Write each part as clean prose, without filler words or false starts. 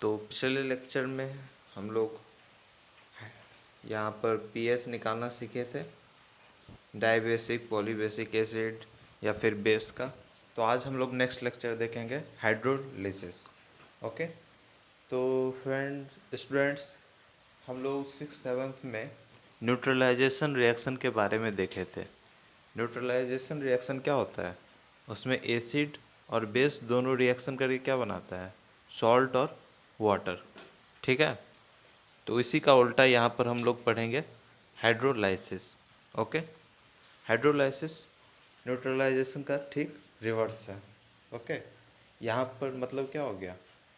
तो पिछले लेक्चर में हम लोग यहाँ पर पीएच निकालना सीखे थे, डाइबेसिक पॉलीबेसिक एसिड या फिर बेस का। तो आज हम लोग नेक्स्ट लेक्चर देखेंगे हाइड्रोलिसिस। ओके, तो स्टूडेंट्स हम लोग 6th-7th में न्यूट्रलाइजेशन रिएक्शन के बारे में देखे थे। न्यूट्रलाइजेशन रिएक्शन क्या होता है? उसमें एसिड और बेस दोनों रिएक्शन करके क्या बनाता है? सॉल्ट और वाटर। ठीक है, तो इसी का उल्टा यहाँ पर हम लोग पढ़ेंगे हाइड्रोलाइसिस। ओके, हाइड्रोलाइसिस न्यूट्रलाइजेशन का ठीक रिवर्स है। ओके, यहाँ पर मतलब क्या हो गया?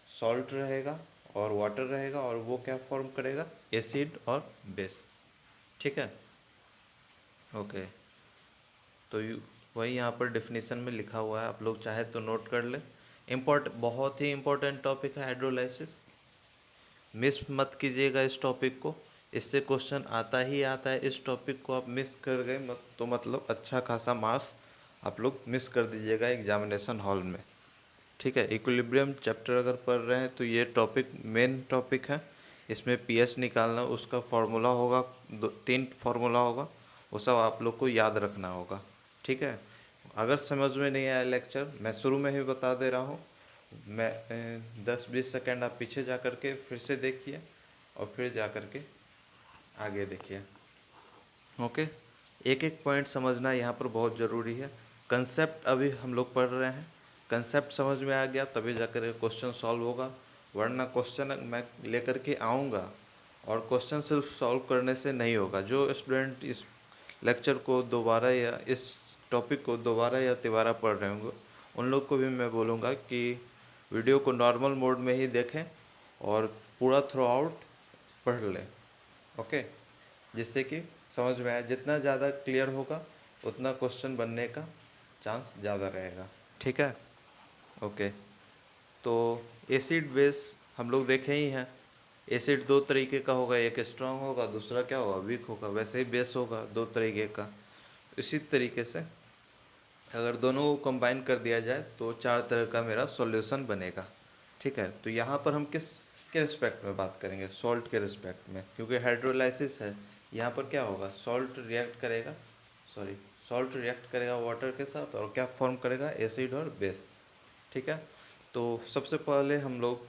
सॉल्ट रहेगा और वाटर रहेगा और वो क्या फॉर्म करेगा? एसिड और बेस। ठीक है, ओके। तो वही यहाँ पर डेफिनेशन में लिखा हुआ है, आप लोग चाहे तो नोट कर ले। बहुत ही इम्पोर्टेंट टॉपिक है हाइड्रोलाइसिस, मिस मत कीजिएगा इस टॉपिक को। इससे क्वेश्चन आता ही आता है। इस टॉपिक को आप मिस कर गए तो मतलब अच्छा खासा मार्क्स आप लोग मिस कर दीजिएगा एग्जामिनेशन हॉल में। ठीक है, इक्विलिब्रियम चैप्टर अगर पढ़ रहे हैं तो ये टॉपिक मेन टॉपिक है। इसमें पीएच निकालना, उसका फार्मूला होगा, 3 फार्मूला होगा, वो सब आप लोग को याद रखना होगा। ठीक है, अगर समझ में नहीं आया लेक्चर, मैं शुरू में ही बता दे रहा हूँ, मैं 10-20 सेकेंड आप पीछे जा कर के फिर से देखिए और फिर जा कर के आगे देखिए। ओके, एक एक पॉइंट समझना यहाँ पर बहुत ज़रूरी है। कंसेप्ट अभी हम लोग पढ़ रहे हैं, कंसेप्ट समझ में आ गया तभी जाकर क्वेश्चन सॉल्व होगा, वरना क्वेश्चन मैं लेकर के आऊँगा और क्वेश्चन सिर्फ सॉल्व करने से नहीं होगा। जो स्टूडेंट इस लेक्चर को दोबारा या इस टॉपिक को दोबारा या तिबारा पढ़ रहे होंगे, उन लोग को भी मैं बोलूँगा कि वीडियो को नॉर्मल मोड में ही देखें और पूरा थ्रू आउट पढ़ लें। ओके, जिससे कि समझ में आए। जितना ज़्यादा क्लियर होगा उतना क्वेश्चन बनने का चांस ज़्यादा रहेगा। ठीक है, ओके। तो एसिड बेस हम लोग देखे ही हैं। एसिड 2 तरीके का होगा, एक स्ट्रांग होगा, दूसरा क्या होगा? वीक होगा। वैसे ही बेस होगा 2 तरीके का। इसी तरीके से अगर दोनों को कंबाइन कर दिया जाए तो 4 तरह का मेरा सॉल्यूशन बनेगा। ठीक है, तो यहाँ पर हम किस के रिस्पेक्ट में बात करेंगे? सॉल्ट के रिस्पेक्ट में, क्योंकि हाइड्रोलाइसिस है। यहाँ पर क्या होगा? सॉल्ट रिएक्ट करेगा वाटर के साथ और क्या फॉर्म करेगा? एसिड और बेस। ठीक है, तो सबसे पहले हम लोग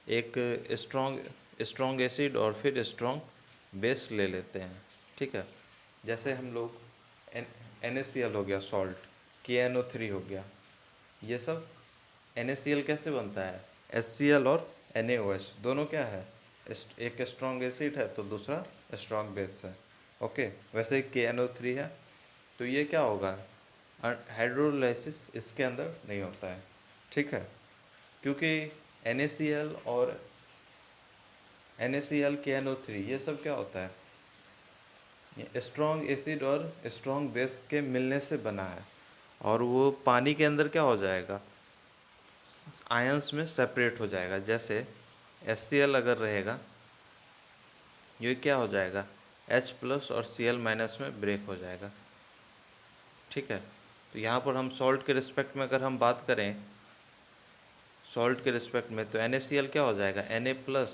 एक स्ट्रॉन्ग एसिड और फिर स्ट्रॉन्ग बेस ले लेते हैं। ठीक है, जैसे हम लोग NaCl हो गया, सॉल्ट, KNO3 हो गया, ये सब NaCl कैसे बनता है? HCl और NaOH दोनों क्या है? एक स्ट्रॉन्ग एसिड है तो दूसरा स्ट्रॉन्ग बेस है। ओके, वैसे KNO3 है तो ये क्या होगा? हाइड्रोलाइसिस इसके अंदर नहीं होता है। ठीक है, क्योंकि NaCl और NaCl KNO3 ये सब क्या होता है? स्ट्रॉन्ग एसिड और स्ट्रॉन्ग बेस के मिलने से बना है और वो पानी के अंदर क्या हो जाएगा? आयंस में सेपरेट हो जाएगा। जैसे HCl अगर रहेगा, ये क्या हो जाएगा? H+ और Cl- में ब्रेक हो जाएगा। ठीक है, तो यहाँ पर हम सॉल्ट के रिस्पेक्ट में अगर हम बात करें, सॉल्ट के रिस्पेक्ट में, तो NaCl क्या हो जाएगा? Na+,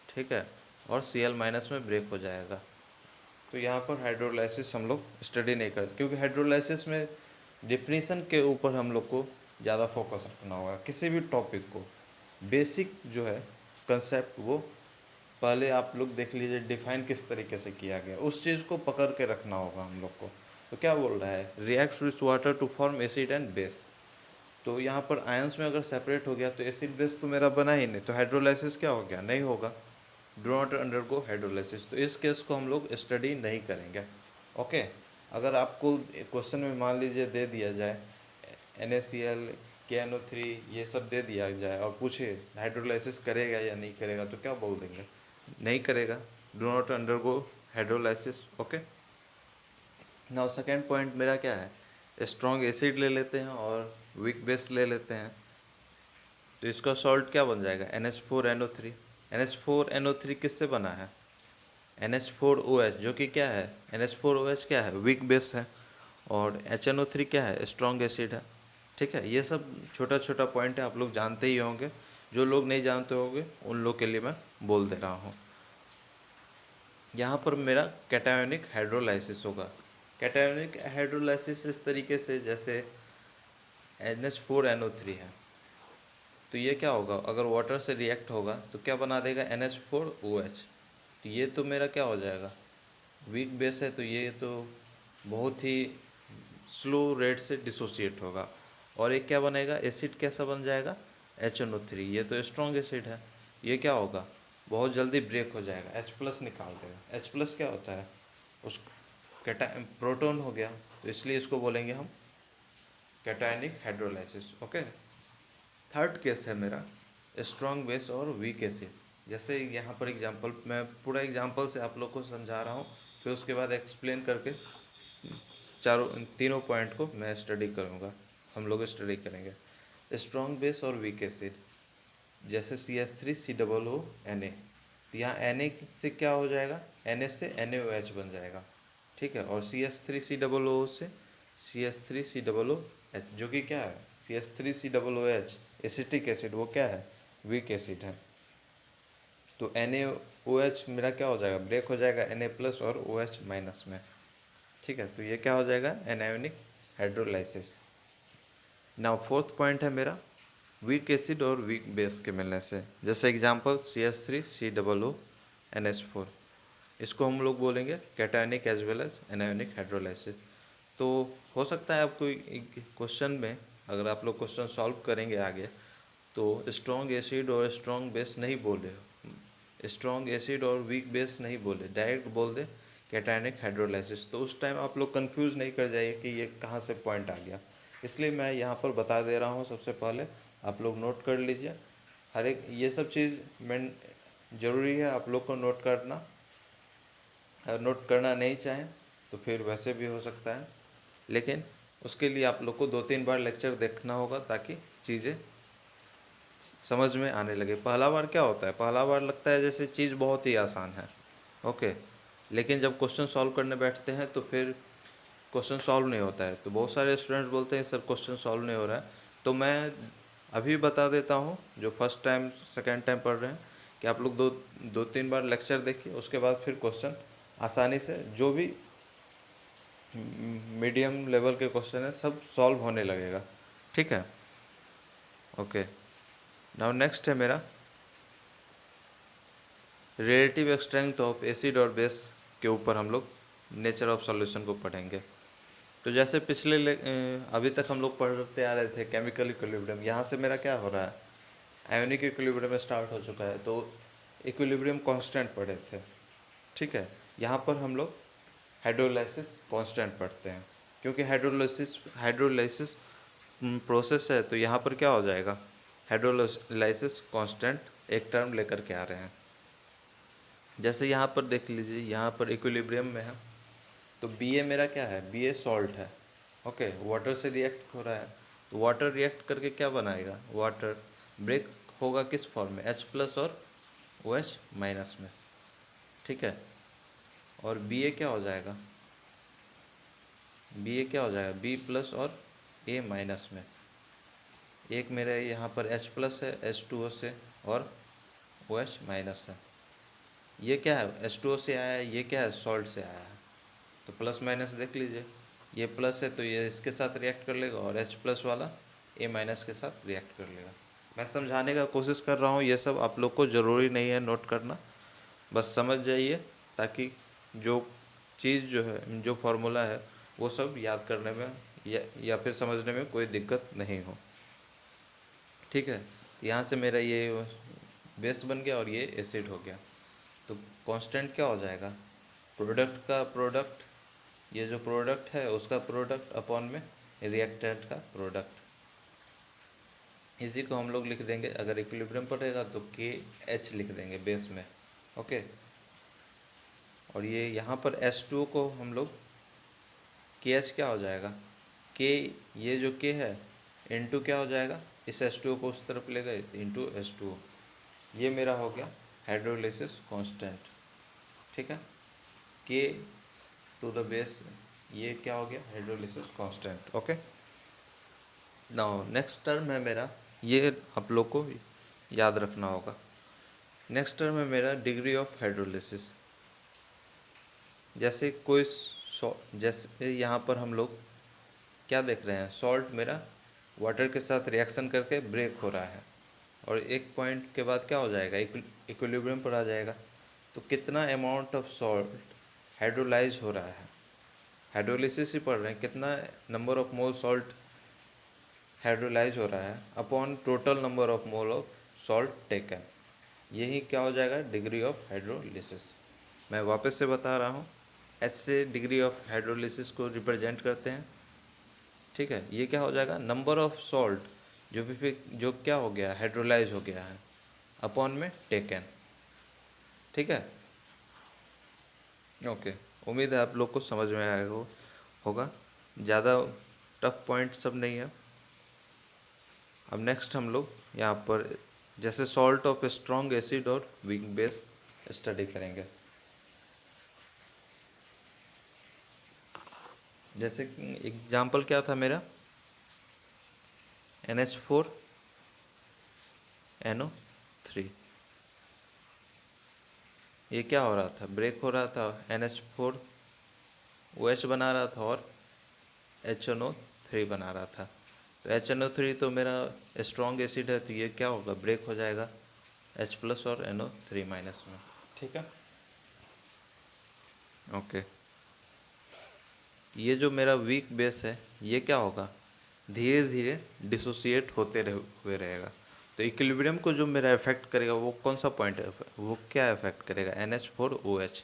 ठीक है, और Cl- में ब्रेक हो जाएगा। तो यहाँ पर हाइड्रोलाइसिस हम लोग स्टडी नहीं करते, क्योंकि हाइड्रोलाइसिस में डिफिनीसन के ऊपर हम लोग को ज़्यादा फोकस रखना होगा। किसी भी टॉपिक को बेसिक जो है कंसेप्ट, वो पहले आप लोग देख लीजिए डिफाइन किस तरीके से किया गया, उस चीज़ को पकड़ के रखना होगा हम लोग को। तो क्या बोल रहा है? Reacts with water to form acid and base. तो यहाँ पर आयंस में अगर सेपरेट हो गया तो एसिड बेस तो मेरा बना ही नहीं, तो हाइड्रोलाइसिस क्या हो गया? नहीं होगा। Do not undergo hydrolysis. तो इस केस को हम लोग स्टडी नहीं करेंगे। ओके, अगर आपको क्वेश्चन में मान लीजिए दे दिया जाए NaCl KNO3 ये सब दे दिया जाए और पूछे हाइड्रोलाइसिस करेगा या नहीं करेगा, तो क्या बोल देंगे? नहीं करेगा। Do not undergo hydrolysis. Okay, now second point मेरा क्या है? स्ट्रॉन्ग एसिड ले लेते हैं और वीक बेस ले लेते हैं, तो इसका सॉल्ट क्या बन जाएगा? NH4NO3। NH4NO3 किससे बना है? NH4OH, जो कि क्या है? NH4OH क्या है? वीक बेस है। और HNO3 क्या है? स्ट्रॉन्ग एसिड है। ठीक है, ये सब छोटा छोटा पॉइंट है, आप लोग जानते ही होंगे। जो लोग नहीं जानते होंगे उन लोग के लिए मैं बोल दे रहा हूँ। यहाँ पर मेरा कैटायोनिक हाइड्रोलाइसिस होगा। कैटायोनिक हाइड्रोलाइसिस इस तरीके से, जैसे NH4NO3 है, तो ये क्या होगा, अगर वाटर से रिएक्ट होगा तो क्या बना देगा, NH4OH। तो ये तो मेरा क्या हो जाएगा, वीक बेस है, तो ये तो बहुत ही स्लो रेट से डिसोसिएट होगा। और एक क्या बनेगा, एसिड कैसा बन जाएगा, HNO3। ये तो स्ट्रॉन्ग एसिड है, ये क्या होगा, बहुत जल्दी ब्रेक हो जाएगा, H+ निकाल देगा। H+ क्या होता है, उस कैटा प्रोटॉन हो गया, तो इसलिए इसको बोलेंगे हम cationic hydrolysis. Okay. Third case है मेरा स्ट्रॉन्ग बेस और वीक एसिड। जैसे यहाँ पर एग्जांपल, मैं पूरा एग्जांपल से आप लोग को समझा रहा हूँ, फिर उसके बाद एक्सप्लेन करके तीनों पॉइंट को मैं स्टडी करूँगा, हम लोग स्टडी करेंगे। स्ट्रॉन्ग बेस और वीक एसिड, जैसे CH3COO Na, तो यहाँ Na से क्या हो जाएगा, Na से NaOH बन जाएगा, ठीक है। और CH3COO से CH3COOH, जो कि क्या है, CH3COOH एसिटिक एसिड, वो क्या है, वीक एसिड है। तो NaOH मेरा क्या हो जाएगा, ब्रेक हो जाएगा Na+ और OH- में, ठीक है। तो ये क्या हो जाएगा, anionic hydrolysis. Now fourth point है मेरा वीक एसिड और वीक बेस के मिलने से। जैसे एग्जांपल CH3COO इसको हम लोग बोलेंगे cationic as well as anionic hydrolysis. तो हो सकता है आपको क्वेश्चन में, अगर आप लोग क्वेश्चन सॉल्व करेंगे आगे, तो स्ट्रॉन्ग एसिड और स्ट्रॉन्ग बेस नहीं बोले, स्ट्रॉन्ग एसिड और वीक बेस नहीं बोले, डायरेक्ट बोल दे कैटायनिक हाइड्रोलाइसिस, तो उस टाइम आप लोग कंफ्यूज नहीं कर जाइए कि ये कहाँ से पॉइंट आ गया। इसलिए मैं यहाँ पर बता दे रहा हूँ, सबसे पहले आप लोग नोट कर लीजिए। हर एक ये सब चीज़ मैं ज़रूरी है आप लोग को नोट करना। अगर नोट करना नहीं चाहें तो फिर वैसे भी हो सकता है, लेकिन उसके लिए आप लोग को 2-3 बार लेक्चर देखना होगा ताकि चीज़ें समझ में आने लगे। पहला बार क्या होता है, पहला बार लगता है जैसे चीज़ बहुत ही आसान है, ओके, लेकिन जब क्वेश्चन सॉल्व करने बैठते हैं तो फिर क्वेश्चन सॉल्व नहीं होता है। तो बहुत सारे स्टूडेंट्स बोलते हैं सर क्वेश्चन सॉल्व नहीं हो रहा है, तो मैं अभी बता देता हूँ, जो फर्स्ट टाइम सेकेंड टाइम पढ़ रहे हैं, कि आप लोग 2-3 बार लेक्चर देखिए, उसके बाद फिर क्वेश्चन आसानी से, जो भी मीडियम लेवल के क्वेश्चन है सब सॉल्व होने लगेगा, ठीक है। ओके, नाउ नेक्स्ट है मेरा रिलेटिव स्ट्रेंथ ऑफ एसिड और बेस के ऊपर हम लोग नेचर ऑफ सॉल्यूशन को पढ़ेंगे। तो जैसे अभी तक हम लोग पढ़ते आ रहे थे केमिकल इक्विलिब्रियम, यहाँ से मेरा क्या हो रहा है, आयोनिक इक्विलिब्रियम स्टार्ट हो चुका है, तो इक्विलिब्रियम कांस्टेंट पढ़े थे, ठीक है। यहाँ पर हम लोग हाइड्रोलाइसिस कांस्टेंट पढ़ते हैं, क्योंकि हाइड्रोलाइसिस प्रोसेस है, तो यहाँ पर क्या हो जाएगा, हाइड्रोलाइसिस कांस्टेंट एक टर्म लेकर के आ रहे हैं। जैसे यहाँ पर देख लीजिए, यहाँ पर इक्विलिब्रियम में है, तो Ba मेरा क्या है, Ba सॉल्ट है, ओके, वाटर से रिएक्ट हो रहा है, तो वाटर रिएक्ट करके क्या बनाएगा, वाटर ब्रेक होगा किस फॉर्म में, H+ और OH- में, ठीक है। और Ba क्या हो जाएगा, B+ और A- में। एक मेरे यहाँ पर H+ है H2O से, और OH- है। ये क्या है, H2O से आया है, ये क्या है, सॉल्ट से आया है, तो प्लस माइनस देख लीजिए, ये प्लस है तो ये इसके साथ रिएक्ट कर लेगा, और H+ वाला A- के साथ रिएक्ट कर लेगा। मैं समझाने का कोशिश कर रहा हूँ, ये सब आप लोग को ज़रूरी नहीं है नोट करना, बस समझ जाइए, ताकि जो चीज़ जो है, जो फार्मूला है, वो सब याद करने में या फिर समझने में कोई दिक्कत नहीं हो, ठीक है। यहाँ से मेरा ये बेस बन गया और ये एसिड हो गया, तो कांस्टेंट क्या हो जाएगा, प्रोडक्ट का प्रोडक्ट, ये जो प्रोडक्ट है उसका प्रोडक्ट अपॉन में रिएक्टेंट का प्रोडक्ट, इसी को हम लोग लिख देंगे, अगर इक्विलिब्रियम पड़ेगा तो KH लिख देंगे बेस में, ओके। और ये यहाँ पर H2O को हम लोग KH क्या हो जाएगा, K, ये जो K है इंटू क्या हो जाएगा, इस H2O को उस तरफ ले गए इंटू H2O, ये मेरा हो गया हाइड्रोलाइसिस कांस्टेंट, ठीक है। K टू द बेस, ये क्या हो गया, hydrolysis constant, okay. Now next term है मेरा, ये आप लोग को याद रखना होगा। नेक्स्ट टर्म है मेरा डिग्री ऑफ हाइड्रोलिसिस। जैसे कोई जैसे यहाँ पर हम लोग क्या देख रहे हैं, सॉल्ट मेरा वाटर के साथ रिएक्शन करके ब्रेक हो रहा है और एक पॉइंट के बाद क्या हो जाएगा, इक्विलिब्रियम पर आ जाएगा। तो कितना अमाउंट ऑफ सॉल्ट हाइड्रोलाइज हो रहा है, हाइड्रोलिसिस ही पढ़ रहे हैं, कितना number of mole salt hydrolyse हो रहा है upon total number of mole of salt taken, यही क्या हो जाएगा, डिग्री ऑफ हाइड्रोलिसिस। मैं वापस से बता रहा हूँ, एच से डिग्री ऑफ हाइड्रोलिसिस को रिप्रेजेंट करते हैं। ठीक है, ये क्या हो जाएगा, नंबर ऑफ सॉल्ट जो क्या हो गया, हाइड्रोलाइज हो गया है अपॉन में टेकन। ठीक है, ओके। उम्मीद है आप लोग को समझ में आएगा होगा, ज़्यादा टफ पॉइंट सब नहीं है। अब नेक्स्ट हम लोग यहाँ पर जैसे सॉल्ट ऑफ स्ट्रॉन्ग एसिड और वीक बेस स्टडी करेंगे। जैसे कि एग्जाम्पल क्या था मेरा, NH4NO3, ये क्या हो रहा था, ब्रेक हो रहा था, NH4OH बना रहा था और HNO3 बना रहा था। तो HNO3 तो मेरा स्ट्रॉन्ग एसिड है, तो ये क्या होगा, ब्रेक हो जाएगा H+ और NO3- में। ठीक है, ओके। ये जो मेरा वीक बेस है, ये क्या होगा, धीरे धीरे डिसोसिएट होते हुए रहेगा। तो इक्विलिब्रियम को जो मेरा इफेक्ट करेगा वो कौन सा पॉइंट है, वो क्या इफेक्ट करेगा, NH4OH,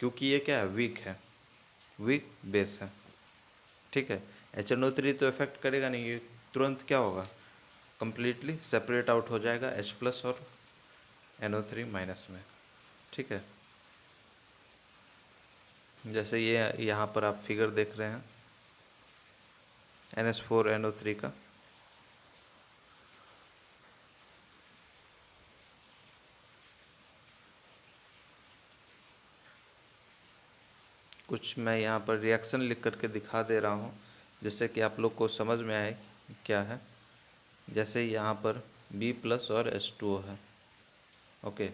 क्योंकि ये क्या है, वीक है, वीक बेस है। ठीक है, HNO3 तो इफेक्ट करेगा नहीं, ये तुरंत क्या होगा, कंप्लीटली सेपरेट आउट हो जाएगा H+ और NO3- में। ठीक है, जैसे ये यहाँ पर आप फिगर देख रहे हैं NH4NO3 का। कुछ मैं यहाँ पर रिएक्शन लिख करके दिखा दे रहा हूँ जिससे कि आप लोग को समझ में आए क्या है। जैसे यहाँ पर B+ और H2O है, ओके,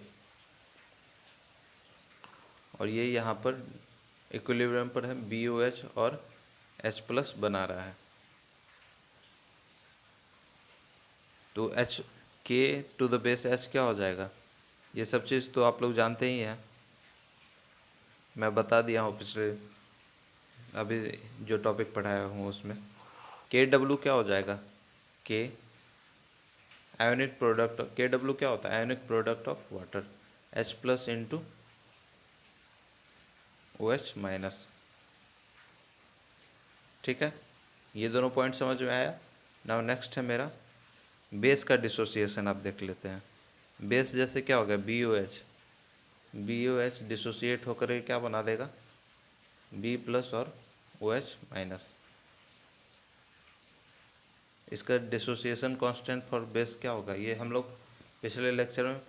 और ये यहाँ पर इक्विलिब्रियम पर है, BOH और H+ बना रहा है। तो K⁻H क्या हो जाएगा, ये सब चीज़ तो आप लोग जानते ही हैं, मैं बता दिया हूँ पिछले अभी जो टॉपिक पढ़ाया हूँ उसमें। KW क्या हो जाएगा, K आयोनिक प्रोडक्ट, KW क्या होता है, ionic product of water, H+ into OH-। ठीक है, ये दोनों पॉइंट समझ में आया। नाउ नेक्स्ट है मेरा बेस का डिसोसिएशन, आप देख लेते हैं। बेस जैसे क्या हो गया, BOH डिसोसिएट होकर के क्या बना देगा, B+ और OH-। इसका डिसोसिएशन कांस्टेंट फॉर बेस क्या होगा, ये हम लोग पिछले लेक्चर में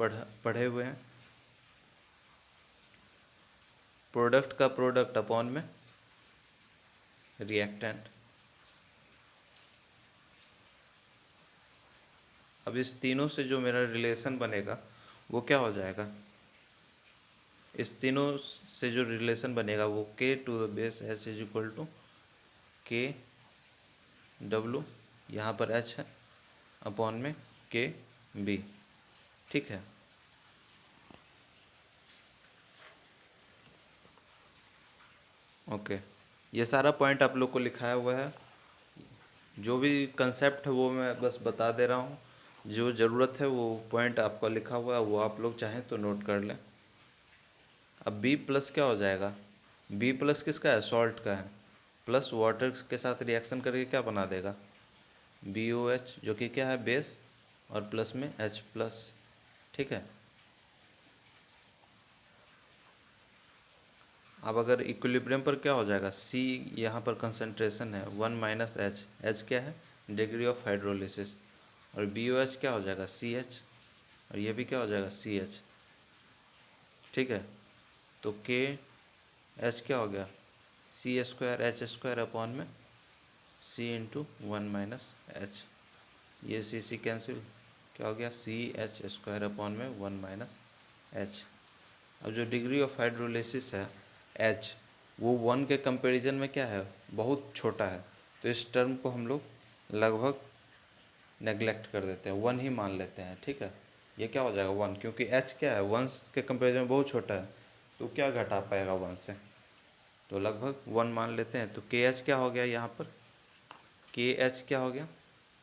पढ़े हुए हैं, प्रोडक्ट का प्रोडक्ट अपॉन में रिएक्टेंट। अब इस तीनों से जो मेरा रिलेशन बनेगा वो क्या हो जाएगा, इस तीनों से जो रिलेशन बनेगा वो K⁻H = KW, यहाँ पर H है, अपॉन में KB। ठीक है, ओके, ये सारा पॉइंट आप लोग को लिखाया हुआ है। जो भी कंसेप्ट है वो मैं बस बता दे रहा हूँ, जो ज़रूरत है वो पॉइंट आपका लिखा हुआ है, वो आप लोग चाहें तो नोट कर लें। अब B+ क्या हो जाएगा, B+ किसका है, सॉल्ट का है, प्लस वाटर के साथ रिएक्शन करके क्या बना देगा, BOH, जो कि क्या है, बेस, और प्लस में H+। ठीक है, अब अगर इक्विलिब्रियम पर क्या हो जाएगा, C यहाँ पर कंसंट्रेशन है 1 - H, H क्या है, डिग्री ऑफ हाइड्रोलिसिस, और BOH क्या हो जाएगा, CH, और ये भी क्या हो जाएगा, CH। ठीक है, तो KH क्या हो गया, C² अपॉन में C × 1 - H, ये C कैंसिल, क्या हो गया, CH² अपॉन में 1 माइनस H। अब जो डिग्री ऑफ हाइड्रोलिसिस है H, वो 1 के कंपैरिजन में क्या है, बहुत छोटा है। तो इस टर्म को हम लोग लगभग नेग्लेक्ट कर देते हैं, 1 ही मान लेते हैं, ठीक है। ये क्या हो जाएगा 1, क्योंकि H क्या है 1 के कंपैरिजन में बहुत छोटा है, तो क्या घटा पाएगा 1 से, तो लगभग 1 मान लेते हैं। तो KH क्या हो गया यहाँ पर, KH क्या हो गया,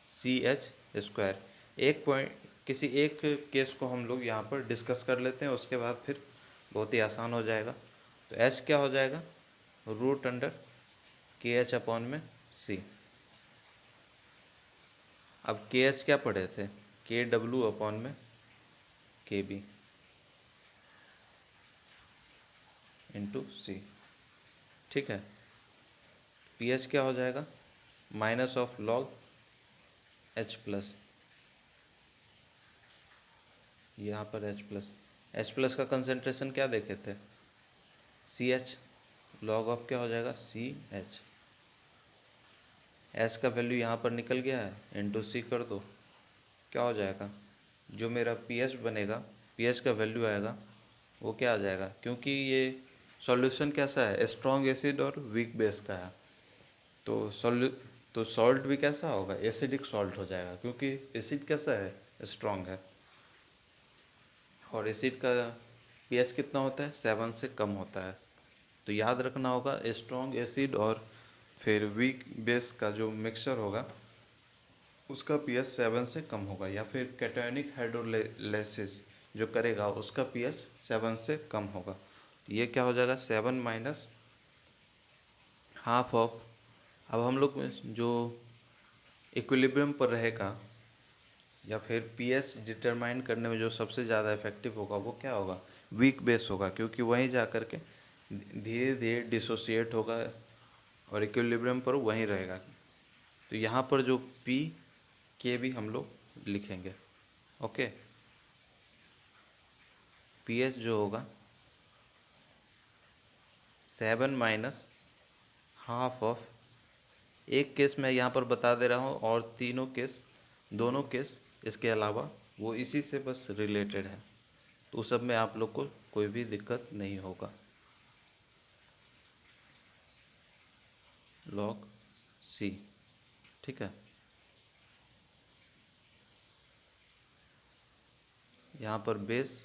CH²। एक पॉइंट, किसी एक केस को हम लोग यहाँ पर डिस्कस कर लेते हैं, उसके बाद फिर बहुत ही आसान हो जाएगा। तो H क्या हो जाएगा, √KH अपॉन में C। अब KH क्या पढ़े थे, KW अपॉन में KB इंटू C, ठीक है। PH क्या हो जाएगा, माइनस ऑफ लॉग H+, यहाँ पर H+ का कंसंट्रेशन क्या देखे थे, CH, लॉग ऑफ क्या हो जाएगा CH। H का वैल्यू यहाँ पर निकल गया है, इंटू C कर दो, क्या हो जाएगा, जो मेरा pH बनेगा, pH का वैल्यू आएगा वो क्या आ जाएगा, क्योंकि ये सॉल्यूशन कैसा है, स्ट्रॉन्ग एसिड और वीक बेस का है, तो सॉल्ट भी कैसा होगा, एसिडिक सॉल्ट हो जाएगा, क्योंकि एसिड कैसा है, स्ट्रॉन्ग है। और एसिड का pH कितना होता है, 7 से कम होता है। तो याद रखना होगा, स्ट्रॉन्ग एसिड और फिर वीक बेस का जो मिक्सचर होगा उसका pH 7 से कम होगा, या फिर कैटायोनिक हाइड्रोलाइसिस जो करेगा उसका pH 7 से कम होगा। ये क्या हो जाएगा, 7 माइनस हाफ ऑफ। अब हम लोग जो इक्विलिब्रियम पर रहेगा या फिर pH डिटरमाइन करने में जो सबसे ज़्यादा इफेक्टिव होगा वो क्या होगा, वीक बेस होगा, क्योंकि वहीं जा कर के धीरे धीरे डिसोसिएट होगा और इक्विलिब्रियम पर वहीं रहेगा। तो यहाँ पर जो K भी हम लोग लिखेंगे, ओके। pH जो होगा 7 माइनस हाफ ऑफ, एक केस मैं यहाँ पर बता दे रहा हूँ और दोनों केस इसके अलावा वो इसी से बस रिलेटेड है, तो उस सब में आप लोग को कोई भी दिक्कत नहीं होगा। लॉग C, ठीक है। यहाँ पर बेस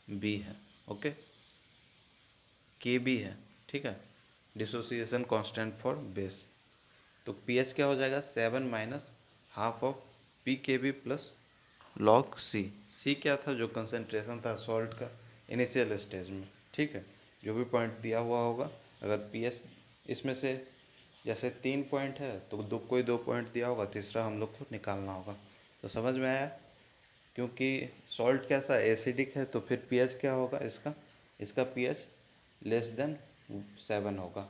B है, ओके, KB है, ठीक है, डिसोसिएशन कांस्टेंट फॉर बेस। तो pH क्या हो जाएगा, 7 minus half of PKB plus log C क्या था, जो कंसंट्रेशन था सॉल्ट का इनिशियल स्टेज में, ठीक है। जो भी पॉइंट दिया हुआ होगा, अगर pH इसमें से जैसे 3 पॉइंट है तो कोई 2 पॉइंट दिया होगा, तीसरा हम लोग को निकालना होगा। तो समझ में आया, क्योंकि सॉल्ट कैसा एसिडिक है, तो फिर pH क्या होगा इसका pH <<7 होगा।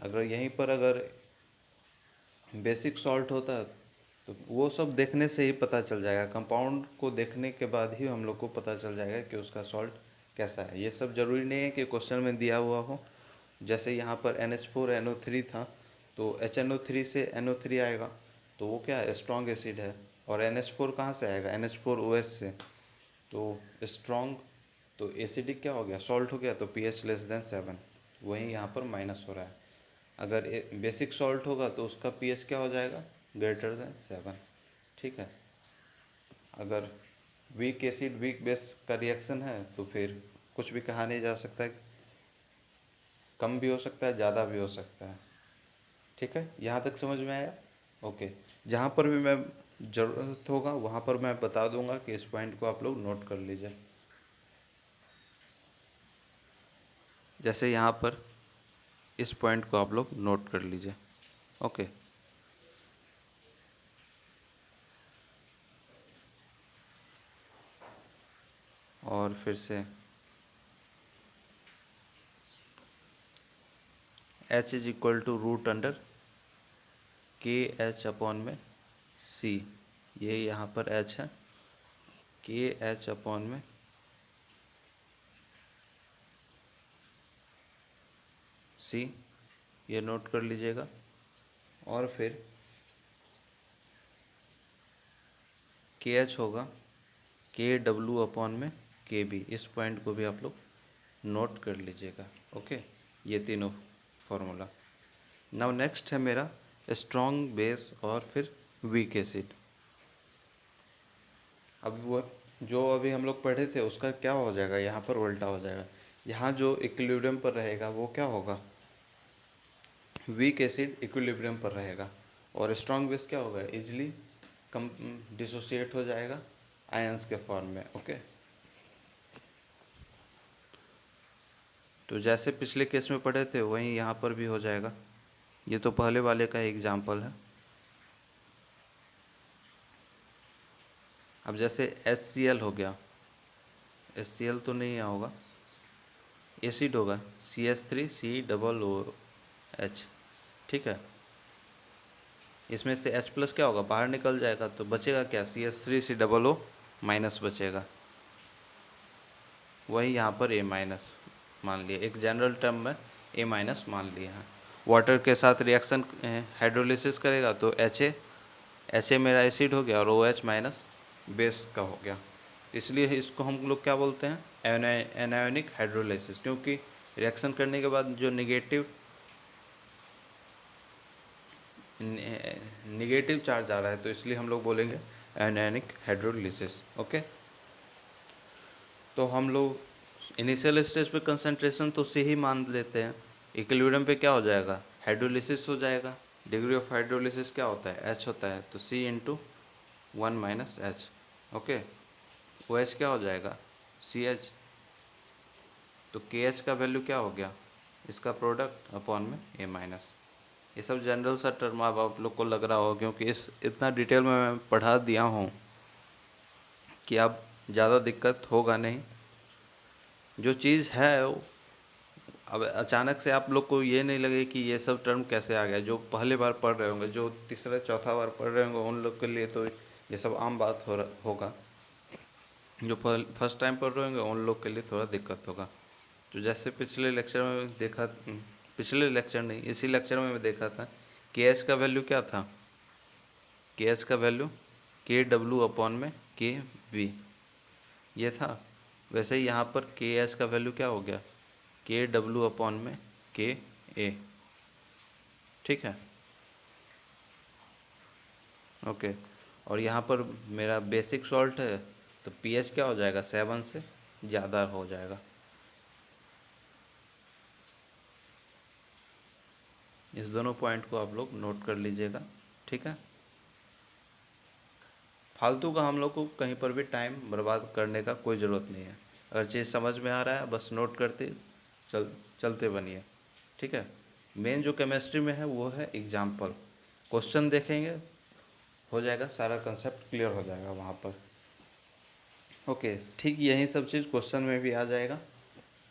अगर यहीं पर अगर बेसिक सॉल्ट होता है तो वो सब देखने से ही पता चल जाएगा, कंपाउंड को देखने के बाद ही हम लोग को पता चल जाएगा कि उसका सॉल्ट कैसा है। ये सब ज़रूरी नहीं है कि क्वेश्चन में दिया हुआ हो। जैसे यहाँ पर NH4NO3 था, तो HNO3 से NO3 आएगा, तो वो क्या है, स्ट्रॉन्ग एसिड है। और NH4 कहाँ से आएगा, NH4OH से, तो स्ट्रॉन्ग, तो एसिडिक क्या हो गया, सॉल्ट हो गया, तो pH <<7, वहीं यहाँ पर माइनस हो रहा है। अगर बेसिक सॉल्ट होगा तो उसका pH क्या हो जाएगा, <<7, ठीक है। अगर वीक एसिड वीक बेस का रिएक्शन है तो फिर कुछ भी कहा नहीं जा सकता है, कम भी हो सकता है, ज़्यादा भी हो सकता है, ठीक है। यहाँ तक समझ में आया, ओके। जहाँ पर भी मैं ज़रूरत होगा वहाँ पर मैं बता दूंगा कि इस पॉइंट को आप लोग नोट कर लीजिए। जैसे यहाँ पर इस पॉइंट को आप लोग नोट कर लीजिए, ओके। और फिर से H is equal to √KH upon में C, ये यहाँ पर H है, KH अपॉन में C, ये नोट कर लीजिएगा। और फिर KH होगा KW/KB। इस पॉइंट को भी आप लोग नोट कर लीजिएगा। ओके, ये तीनों फॉर्मूला। नाउ नेक्स्ट है मेरा स्ट्रॉन्ग बेस और फिर वीक एसिड। अब वो जो अभी हम लोग पढ़े थे उसका क्या हो जाएगा, यहाँ पर उल्टा हो जाएगा। यहाँ जो इक्विलिब्रियम पर रहेगा वो क्या होगा, वीक एसिड इक्विलिब्रियम पर रहेगा, और स्ट्रॉन्ग बेस क्या होगा, इजीली कम डिसोसिएट हो जाएगा आयंस के फॉर्म में। ओके, तो जैसे पिछले केस में पढ़े थे वहीं यहाँ पर भी हो जाएगा। ये तो पहले वाले का एग्जाम्पल है। अब जैसे HCl हो गया, HCl तो नहीं होगा, एसिड होगा CH3COOH। ठीक है, इसमें से H+ क्या होगा, बाहर निकल जाएगा, तो बचेगा क्या, CH3COO- बचेगा। वही यहाँ पर A- मान लिया, एक जनरल टर्म में A- मान लिया है। वाटर के साथ रिएक्शन हाइड्रोलिसिस करेगा तो HA मेरा एसिड हो गया और OH- बेस का हो गया। इसलिए इसको हम लोग क्या बोलते हैं, एनायोनिक हाइड्रोलिसिस, क्योंकि रिएक्शन करने के बाद जो निगेटिव चार्ज आ रहा है, तो इसलिए हम लोग बोलेंगे एनायोनिक हाइड्रोलिसिस। ओके, तो हम लोग इनिशियल स्टेज पे कंसंट्रेशन तो से ही मान लेते हैं। इक्विलिब्रियम पे क्या हो जाएगा, हाइड्रोलिसिस हो जाएगा। डिग्री ऑफ हाइड्रोलिसिस क्या होता है, H होता है, तो C/1 - H। ओके, OH क्या हो जाएगा, CH, तो KH का वैल्यू क्या हो गया, इसका प्रोडक्ट अपॉन में A-। ये सब जनरल सा टर्म अब आप लोग को लग रहा हो, क्योंकि इतना डिटेल में मैं पढ़ा दिया हूँ कि अब ज़्यादा दिक्कत होगा नहीं। जो चीज़ है अब अचानक से आप लोग को ये नहीं लगे कि ये सब टर्म कैसे आ गया। जो पहले बार पढ़ रहे होंगे, जो तीसरा चौथा बार पढ़ रहे होंगे, उन लोग के लिए तो ये सब आम बात होगा। जो फर्स्ट टाइम पढ़ रहे होंगे उन लोग के लिए थोड़ा दिक्कत होगा। तो जैसे पिछले लेक्चर में देखा, पिछले लेक्चर नहीं, इसी लेक्चर में मैं देखा था KH का वैल्यू क्या था, KH का वैल्यू KW/KB ये था। वैसे ही यहाँ पर KH का वैल्यू क्या हो गया, KW/KA। ठीक है, ओके। और यहाँ पर मेरा बेसिक सॉल्ट है, तो pH क्या हो जाएगा, 7 से ज़्यादा हो जाएगा। इस दोनों पॉइंट को आप लोग नोट कर लीजिएगा। ठीक है, फालतू का हम लोग को कहीं पर भी टाइम बर्बाद करने का कोई ज़रूरत नहीं है। अगर चीज़ समझ में आ रहा है बस नोट करते चलते बनिए। ठीक है, मेन जो केमिस्ट्री में है वो है एग्जाम्पल, क्वेश्चन देखेंगे हो जाएगा, सारा कंसेप्ट क्लियर हो जाएगा वहाँ पर। ओके, ठीक यही सब चीज़ क्वेश्चन में भी आ जाएगा, तो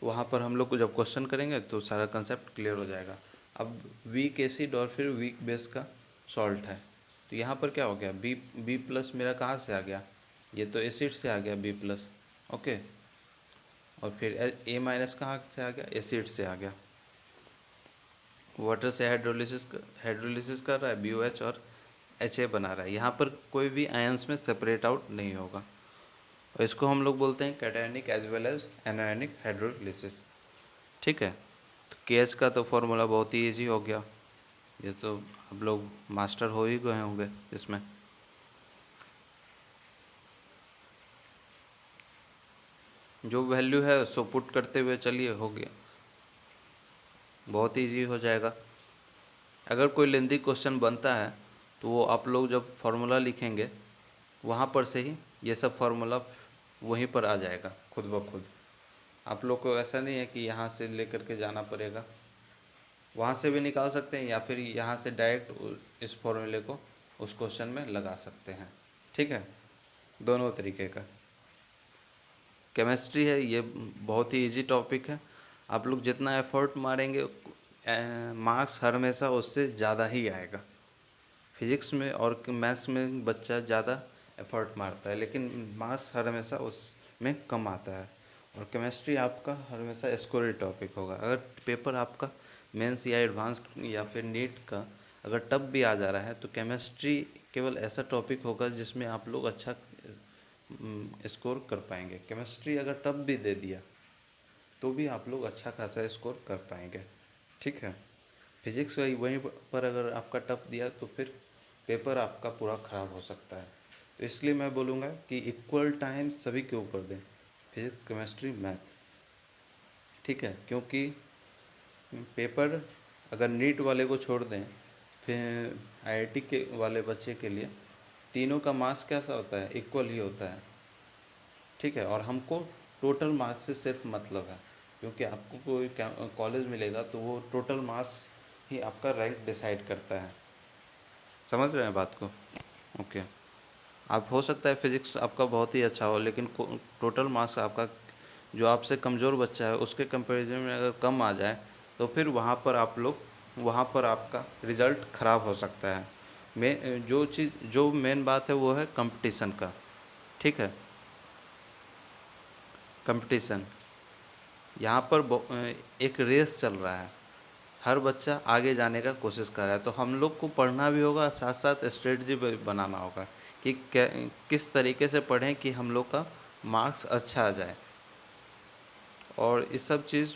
वहाँ पर हम लोग को जब क्वेश्चन करेंगे तो सारा कंसेप्ट क्लियर हो जाएगा। अब वीक एसिड और फिर वीक बेस का सॉल्ट है, तो यहाँ पर क्या हो गया, बी+ मेरा कहाँ से आ गया, ये तो एसिड से आ गया B+। ओके, और फिर A- कहाँ से आ गया, एसिड से आ गया। वाटर से हाइड्रोलिसिस कर रहा है, BOH और HA बना रहा है। यहाँ पर कोई भी आयंस में सेपरेट आउट नहीं होगा, और इसको हम लोग बोलते हैं cationic as well as anionic hydrolysis. ठीक है, तो KH का तो फॉर्मूला बहुत ही ईजी हो गया, ये तो आप लोग मास्टर हो ही गए होंगे इसमें। जो वैल्यू है सो पुट करते हुए चलिए, हो गया, बहुत ईजी हो जाएगा। अगर कोई लेंदी क्वेश्चन बनता है तो वो आप लोग जब फार्मूला लिखेंगे वहाँ पर से ही ये सब फार्मूला वहीं पर आ जाएगा खुद ब खुद। आप लोग को ऐसा नहीं है कि यहाँ से लेकर के जाना पड़ेगा, वहाँ से भी निकाल सकते हैं, या फिर यहाँ से डायरेक्ट इस फॉर्मूले को उस क्वेश्चन में लगा सकते हैं। ठीक है, दोनों तरीके का केमिस्ट्री है, ये बहुत ही इजी टॉपिक है। आप लोग जितना एफर्ट मारेंगे मार्क्स हर हमेशा उससे ज़्यादा ही आएगा। फिजिक्स में और मैथ्स में बच्चा ज़्यादा एफर्ट मारता है, लेकिन मार्क्स हर हमेशा उसमें कम आता है। और केमिस्ट्री आपका हर हमेशा स्कोरी टॉपिक होगा। अगर पेपर आपका मेंस या एडवांस या फिर नीट का अगर टफ भी आ जा रहा है, तो केमिस्ट्री केवल ऐसा टॉपिक होगा जिसमें आप लोग अच्छा स्कोर कर पाएंगे। केमिस्ट्री अगर टफ भी दे दिया तो भी आप लोग अच्छा खासा स्कोर कर पाएंगे, ठीक है। फिजिक्स वहीं पर अगर आपका टफ दिया तो फिर पेपर आपका पूरा ख़राब हो सकता है। तो इसलिए मैं बोलूँगा कि इक्वल टाइम सभी के ऊपर दें, फिजिक्स केमिस्ट्री मैथ, ठीक है। क्योंकि पेपर अगर नीट वाले को छोड़ दें, फिर आईआईटी के वाले बच्चे के लिए तीनों का मार्क्स कैसा होता है, इक्वल ही होता है, ठीक है। और हमको टोटल मार्क्स से सिर्फ मतलब है, क्योंकि आपको कोई कॉलेज मिलेगा तो वो टोटल मार्क्स ही आपका रैंक डिसाइड करता है। समझ रहे हैं बात को? ओके। आप हो सकता है फिजिक्स आपका बहुत ही अच्छा हो, लेकिन टोटल मार्क्स आपका जो आपसे कमज़ोर बच्चा है उसके कंपैरिजन में अगर कम आ जाए तो फिर वहाँ पर आपका रिज़ल्ट ख़राब हो सकता है। जो मेन बात है वो है कंपटीशन का, ठीक है। कंपटीशन यहाँ पर एक रेस चल रहा है, हर बच्चा आगे जाने का कोशिश कर रहा है, तो हम लोग को पढ़ना भी होगा, साथ साथ स्ट्रेटजी बनाना होगा कि किस तरीके से पढ़ें कि हम लोग का मार्क्स अच्छा आ जाए। और इस सब चीज़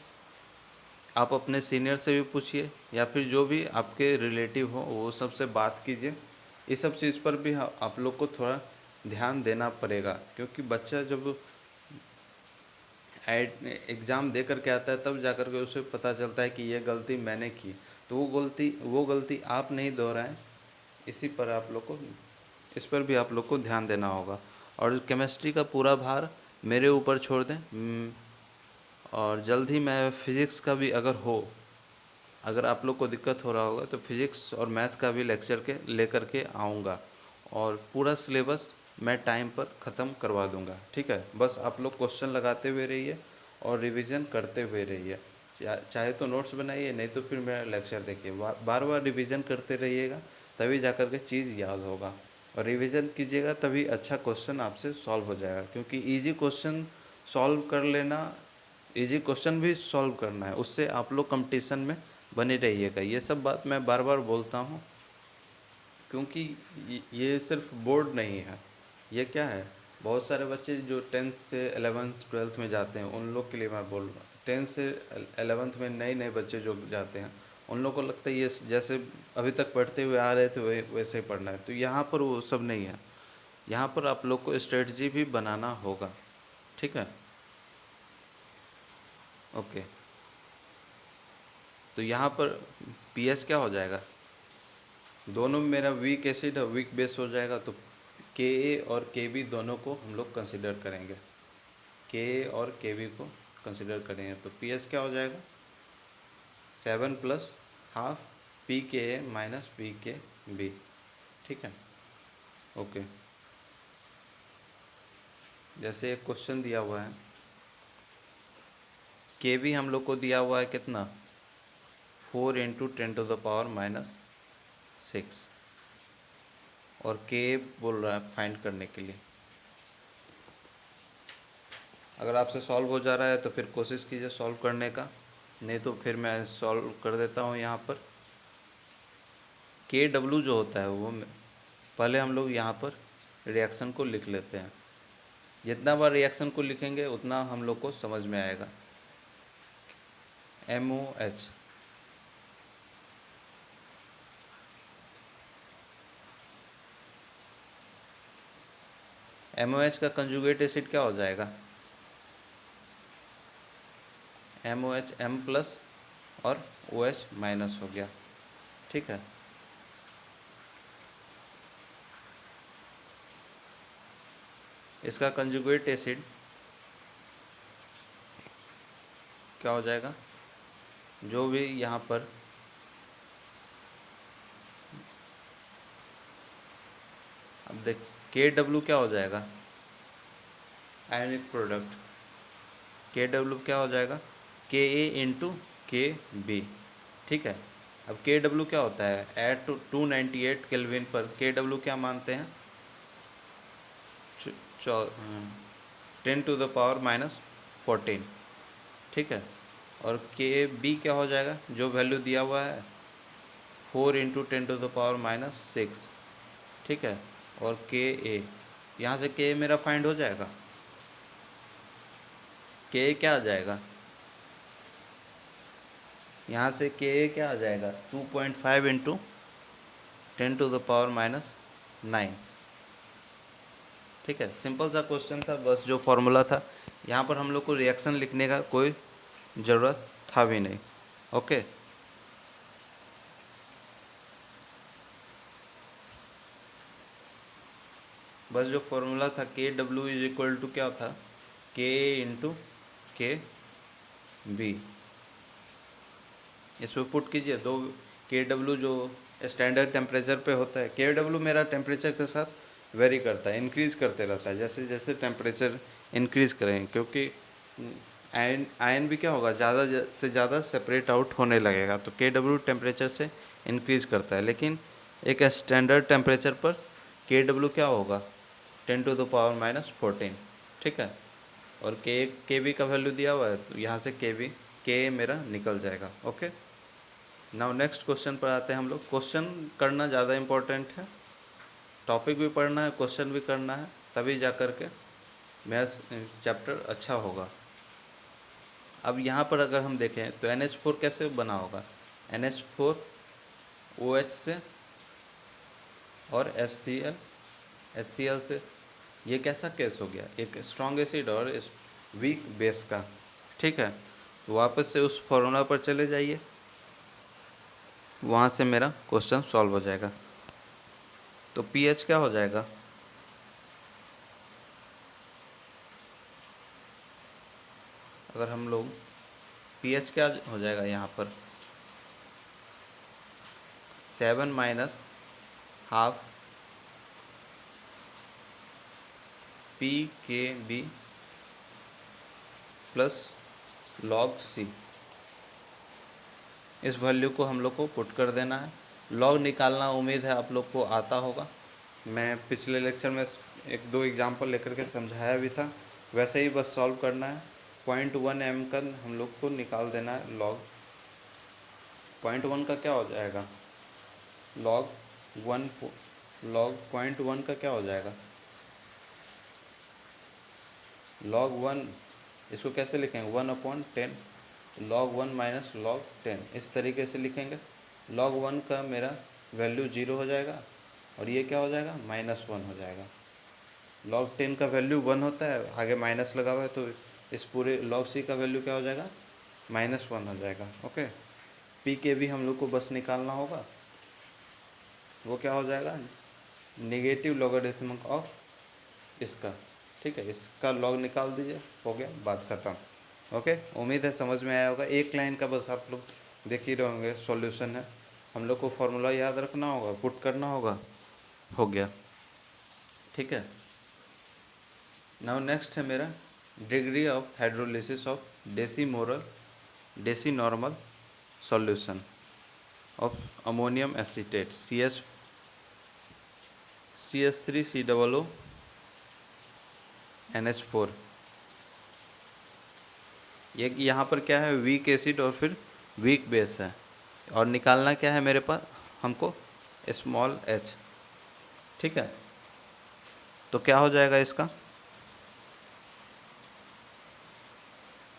आप अपने सीनियर से भी पूछिए या फिर जो भी आपके रिलेटिव हो वो सब से बात कीजिए। इस सब चीज़ पर भी आप लोग को थोड़ा ध्यान देना पड़ेगा, क्योंकि बच्चा जब एग्ज़ाम दे कर के आता है तब जा कर के उसे पता चलता है कि ये गलती मैंने की, तो वो गलती आप नहीं दोहराएं। इसी पर आप लोग को इस पर भी आप लोग को ध्यान देना होगा। और केमिस्ट्री का पूरा भार मेरे ऊपर छोड़ दें। और जल्द ही मैं फिज़िक्स का भी अगर आप लोग को दिक्कत हो रहा होगा तो फिज़िक्स और मैथ का भी लेक्चर के लेकर के आऊँगा, और पूरा सिलेबस मैं टाइम पर ख़त्म करवा दूँगा, ठीक है। बस आप लोग क्वेश्चन लगाते हुए रहिए और रिवीजन करते हुए रहिए। चाहे तो नोट्स बनाइए, नहीं तो फिर मेरा लेक्चर देखिए। बार बार रिवीजन करते रहिएगा, तभी जा कर के चीज़ याद होगा। और रिवीजन कीजिएगा तभी अच्छा क्वेश्चन आपसे सॉल्व हो जाएगा, क्योंकि इजी क्वेश्चन भी सॉल्व करना है, उससे आप लोग कंपटीशन में बने रहिएगा। ये सब बात मैं बार बार बोलता हूँ, क्योंकि ये सिर्फ बोर्ड नहीं है, ये क्या है, बहुत सारे बच्चे जो 10th से 11th 12th में जाते हैं उन लोग के लिए मैं बोल रहा हूँ। 10th से 11th में नए नए बच्चे जो जाते हैं उन लोगों को लगता है ये जैसे अभी तक पढ़ते हुए आ रहे थे वैसे ही पढ़ना है, तो यहाँ पर वो सब नहीं है। यहाँ पर आप लोग को स्ट्रेटजी भी बनाना होगा, ठीक है। ओके। तो यहाँ पर पीएच क्या हो जाएगा, दोनों में मेरा वीक एसिड और वीक बेस हो जाएगा, तो के ए और के बी दोनों को हम लोग कंसिडर करेंगे, के ए और के बी को कंसिडर करेंगे। तो पी एच क्या हो जाएगा, 7 प्लस हाफ पी के ए माइनस पी के बी, ठीक है। ओके। जैसे एक क्वेश्चन दिया हुआ है, के बी हम लोग को दिया हुआ है कितना, 4 इंटू 10⁻⁻6, और के बोल रहा है फाइंड करने के लिए। अगर आपसे सॉल्व हो जा रहा है तो फिर कोशिश कीजिए सॉल्व करने का, नहीं तो फिर मैं सॉल्व कर देता हूँ। यहाँ पर के डब्ल्यू जो होता है वो पहले हम लोग यहाँ पर रिएक्शन को लिख लेते हैं। जितना बार रिएक्शन को लिखेंगे उतना हम लोग को समझ में आएगा। MOH, MOH का कंजुगेट एसिड क्या हो जाएगा, MOH M प्लस और OH माइनस हो गया, ठीक है। इसका कंजुगेट एसिड क्या हो जाएगा, जो भी यहाँ पर अब देख के डब्ल्यू क्या हो जाएगा, आयनिक प्रोडक्ट, के डब्ल्यू क्या हो जाएगा, के ए इंटू के बी, ठीक है। अब के डब्ल्यू क्या होता है, एट 298 केल्विन पर के डब्ल्यू क्या मानते हैं, 10⁻⁻14, ठीक है। और के बी क्या हो जाएगा, जो वैल्यू दिया हुआ है 4 इंटू 10⁻⁻6, ठीक है। और के ए यहाँ से के मेरा फाइंड हो जाएगा। के क्या आ जाएगा, यहाँ से के क्या आ जाएगा 2.5 इंटू 10⁻⁻⁹। ठीक है, सिंपल सा क्वेश्चन था, बस जो फॉर्मूला था। यहाँ पर हम लोग को रिएक्शन लिखने का कोई ज़रूरत था भी नहीं। ओके, बस जो फॉर्मूला था के डब्ल्यू इज इक्वल टू क्या था, के इंटू के बी। इसमें पुट कीजिए दो, के डब्ल्यू जो स्टैंडर्ड टेम्परेचर पे होता है, के डब्ल्यू मेरा टेम्परेचर के साथ वेरी करता है, इंक्रीज़ करते रहता है जैसे जैसे टेम्परेचर इंक्रीज़ करेंगे, क्योंकि आयन आयन भी क्या होगा, ज़्यादा से ज़्यादा सेपरेट आउट होने लगेगा, तो के डब्ल्यू टेम्परेचर से इंक्रीज़ करता है। लेकिन एक स्टैंडर्ड टेम्परेचर पर के डब्ल्यू क्या होगा 10⁻⁻14। ठीक है, और के बी का वैल्यू दिया हुआ है, तो यहाँ से के मेरा निकल जाएगा। ओके, नाउ नेक्स्ट क्वेश्चन पर आते हैं हम लोग। क्वेश्चन करना ज़्यादा इम्पोर्टेंट है, टॉपिक भी पढ़ना है, क्वेश्चन भी करना है, तभी जा कर के मेरा चैप्टर अच्छा होगा। अब यहाँ पर अगर हम देखें तो NH4 कैसे बना होगा, NH4 OH से और HCl से। ये कैसा केस हो गया, एक स्ट्रॉन्ग एसिड और वीक बेस का। ठीक है, तो वापस से उस फॉर्मूला पर चले जाइए, वहाँ से मेरा क्वेश्चन सॉल्व हो जाएगा। तो pH क्या हो जाएगा, अगर हम लोग pH क्या हो जाएगा यहाँ पर 7 minus half pKb plus log C। इस वैल्यू को हम लोग को पुट कर देना है। लॉग निकालना उम्मीद है आप लोग को आता होगा, मैं पिछले लेक्चर में एक दो एग्जांपल लेकर के समझाया भी था, वैसे ही बस सॉल्व करना है। 0.1 m का हम लोग को निकाल देना है लॉग। 0.1 का क्या हो जाएगा, लॉग 0.1 का क्या हो जाएगा, log 1, इसको कैसे लिखेंगे 1/10, log 1 माइनस log 10, इस तरीके से लिखेंगे। log 1 का मेरा वैल्यू 0 हो जाएगा और ये क्या हो जाएगा -1 हो जाएगा। log 10 का वैल्यू 1 होता है, आगे माइनस लगा हुआ है, तो इस पूरे log C का वैल्यू क्या हो जाएगा -1 हो जाएगा। ओके, पी के भी हम लोग को बस निकालना होगा, वो क्या हो जाएगा नेगेटिव लॉगरिथमिक ऑफ इसका। ठीक है, इसका लॉग निकाल दीजिए, हो गया, बात ख़त्म। ओके, उम्मीद है समझ में आया होगा। एक लाइन का बस आप लोग देख ही रहे होंगे, सॉल्यूशन है, हम लोग को फॉर्मूला याद रखना होगा, पुट करना होगा, हो गया। ठीक है, नाउ नेक्स्ट है मेरा degree of hydrolysis of decinormal solution of ammonium acetate CH3COO NH4। ये यहाँ पर क्या है, वीक एसिड और फिर वीक बेस है, और निकालना क्या है मेरे पास हमको स्मॉल h। ठीक है, तो क्या हो जाएगा इसका,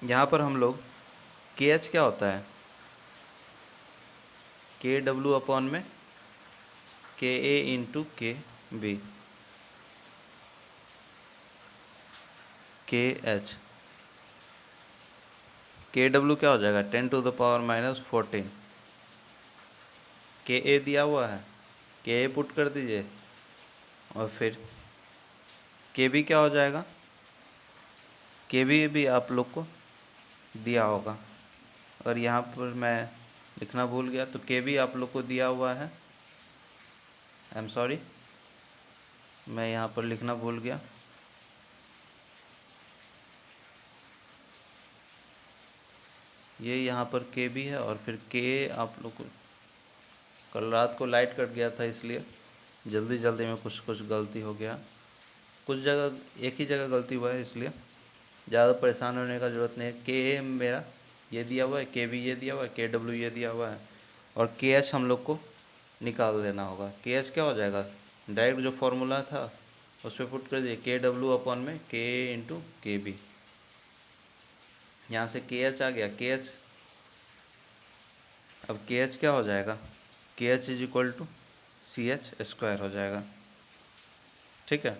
यहाँ पर हम लोग KH क्या होता है KW में KA into KB KH, KW क्या हो जाएगा 10⁻⁻14, KA दिया हुआ है, KA पुट कर दीजिए, और फिर KB क्या हो जाएगा, KB भी आप लोग को दिया होगा, और यहाँ पर मैं लिखना भूल गया, तो KB आप लोग को दिया हुआ है, आई एम सॉरी, मैं यहाँ पर लिखना भूल गया, ये यहाँ पर KB है, और फिर KA आप लोग को कल रात को लाइट कट गया था, इसलिए जल्दी में कुछ गलती हो गया, कुछ जगह एक ही जगह गलती हुआ है, इसलिए ज़्यादा परेशान होने का ज़रूरत नहीं है। KA मेरा ये दिया हुआ है, KB ये दिया हुआ है, KW ये दिया हुआ है, और KH हम लोग को निकाल देना होगा। KH क्या हो जाएगा, डायरेक्ट जो फॉर्मूला था उस पर पुट कर दिए के डब्ल्यू अपॉन में के इंटू के बी। यहाँ से के एच आ गया, के एच, अब के एच क्या हो जाएगा, K H is equal to C H square हो जाएगा। ठीक है,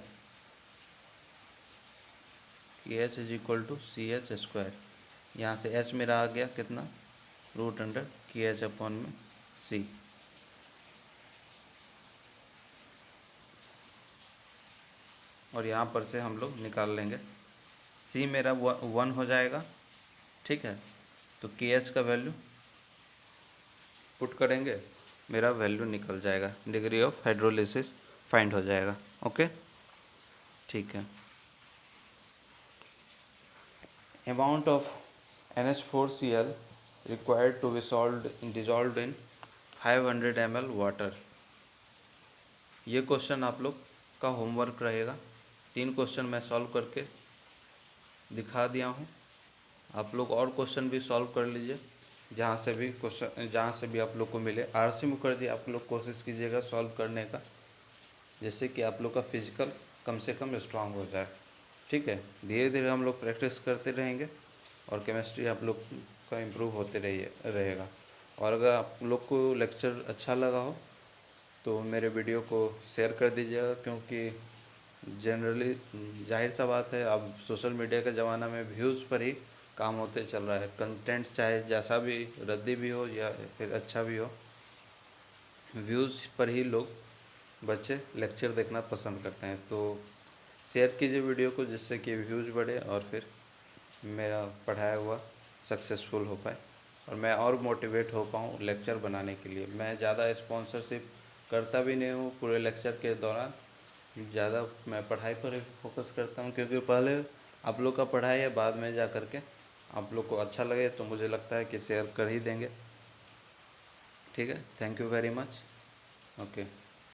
K H is equal to C H square. यहाँ से एच मेरा आ गया कितना, root under K H upon में सी। और यहाँ पर से हम लोग निकाल लेंगे, सी मेरा 1 हो जाएगा। ठीक है, तो के एच का वैल्यू पुट करेंगे, मेरा वैल्यू निकल जाएगा, डिग्री ऑफ हाइड्रोलिसिस फाइंड हो जाएगा। ओके, ठीक है। Amount of NH4Cl required to be dissolved in 500 ml water. ये क्वेश्चन आप लोग का होमवर्क रहेगा। 3 क्वेश्चन मैं सॉल्व करके दिखा दिया हूँ, आप लोग और क्वेश्चन भी सॉल्व कर लीजिए जहाँ से भी आप लोग को मिले। RC मुखर्जी आप लोग कोशिश कीजिएगा सॉल्व करने का, जिससे कि आप लोग का फिजिकल कम से कम स्ट्रांग हो जाए। ठीक है, धीरे धीरे हम लोग प्रैक्टिस करते रहेंगे और केमिस्ट्री आप लोग का इम्प्रूव होते रहेगा। और अगर आप लोग को लेक्चर अच्छा लगा हो तो मेरे वीडियो को शेयर कर दीजिएगा, क्योंकि जनरली जाहिर सा बात है, अब सोशल मीडिया के ज़माना में व्यूज़ पर ही काम होते चल रहा है। कंटेंट चाहे जैसा भी रद्दी भी हो या फिर अच्छा भी हो, व्यूज़ पर ही लोग बच्चे लेक्चर देखना पसंद करते हैं। तो शेयर कीजिए वीडियो को, जिससे कि व्यूज़ बढ़े और फिर मेरा पढ़ाया हुआ सक्सेसफुल हो पाए और मैं और मोटिवेट हो पाऊँ लेक्चर बनाने के लिए। मैं ज़्यादा स्पॉन्सरशिप करता भी नहीं हूँ पूरे लेक्चर के दौरान, ज़्यादा मैं पढ़ाई पर ही फोकस करता हूँ, क्योंकि पहले आप लोग का पढ़ाई है, बाद में जा कर के आप लोग को अच्छा लगे तो मुझे लगता है कि शेयर कर ही देंगे। ठीक है, thank you very much. Okay.